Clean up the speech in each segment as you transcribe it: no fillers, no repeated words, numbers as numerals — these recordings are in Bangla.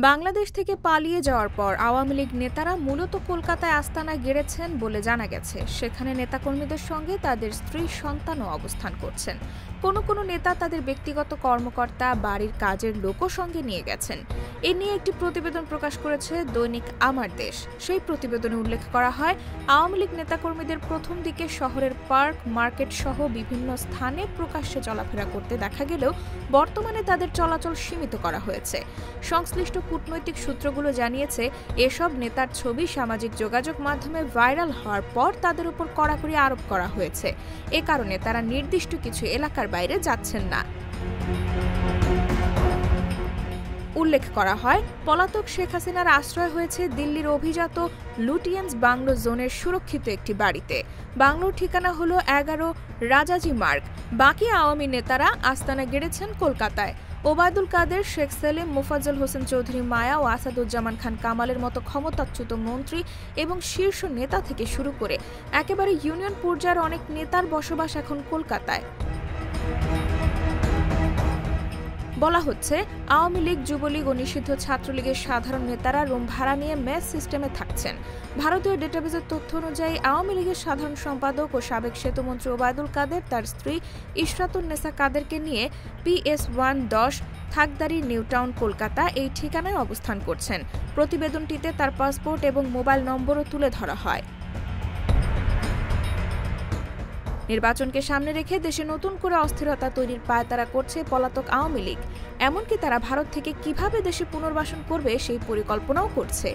বাংলাদেশ থেকে পালিয়ে যাওয়ার পর আওয়ামী লীগ নেতারা মূলত কলকাতায় আস্তানা গেড়েছেন বলে জানা গেছে। সেখানে নেতাকর্মীদের সঙ্গে তাদের স্ত্রী সন্তানও অবস্থান করছেন। কোনো নেতা তাদের ব্যক্তিগত কর্মকর্তা, বাড়ির কাজের লোকও সঙ্গে নিয়ে গেছেন। এ নিয়ে একটি প্রতিবেদন প্রকাশ করেছে দৈনিক আমার দেশ। সেই প্রতিবেদনে উল্লেখ করা হয়, আওয়ামী লীগ নেতাকর্মীদের প্রথম দিকে শহরের পার্ক, মার্কেট সহ বিভিন্ন স্থানে প্রকাশ্যে চলাফেরা করতে দেখা গেলেও বর্তমানে তাদের চলাচল সীমিত করা হয়েছে। সংশ্লিষ্ট কূটনৈতিক সূত্রগুলো জানিয়েছে, এসব নেতার ছবি সামাজিক যোগাযোগ মাধ্যমে ভাইরাল হওয়ার পর তাদের উপর কড়াকড়ি আরোপ করা হয়েছে। এ কারণে তারা নির্দিষ্ট কিছু এলাকার বাইরে যাচ্ছেন না। উল্লেখ করা হয়, পলাতক শেখ হাসিনার আশ্রয় হয়েছে দিল্লির অভিজাত লুটিয়েন্স বাংলো জোনের সুরক্ষিত একটি বাড়িতে। বাংলোর ঠিকানা হলো 11 রাজাজি মার্গ। বাকি আওয়ামী নেতারা আস্তানা গেড়েছেন কলকাতায়। ওবায়দুল কাদের, শেখ সেলিম, মোফাজ্জল হোসেন চৌধুরী মায়া ও আসাদুজ্জামান খান কামালের মতো ক্ষমতাচ্যুত মন্ত্রী এবং শীর্ষ নেতা থেকে শুরু করে একেবারে ইউনিয়ন পর্যায়ের অনেক নেতার বসবাস এখন কলকাতায়। বলা হচ্ছে, আওয়ামী লীগ, যুবলীগ ও নিষিদ্ধ ছাত্রলীগের সাধারণ নেতারা রুম ভাড়া নিয়ে মেস সিস্টেমে থাকছেন। ভারতীয় ডেটাবেজের তথ্য অনুযায়ী আওয়ামী লীগের সাধারণ সম্পাদক ও সাবেক সেতুমন্ত্রী ওবায়দুল কাদের তার স্ত্রী ইশরাতুন্নেসা কাদেরকে নিয়ে PS1-10 থাকদারি, নিউটাউন, কলকাতা এই ঠিকানায় অবস্থান করছেন। প্রতিবেদনটিতে তার পাসপোর্ট এবং মোবাইল নম্বরও তুলে ধরা হয়। নির্বাচনকে সামনে রেখে দেশে নতুন করে অস্থিরতা তৈরির পায়তারা করছে পলাতক আওয়ামী লীগ। এমনকি তারা ভারত থেকে কিভাবে দেশে পুনর্বাসন করবে সেই পরিকল্পনাও করছে।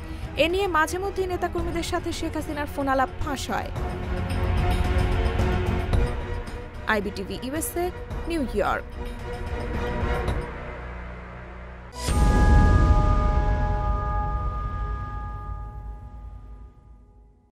এ নিয়ে মাঝে মধ্যেই নেতাকর্মীদের সাথে শেখ হাসিনার ফোন আলাপ ফাঁস হয়। IBTV USA, new York.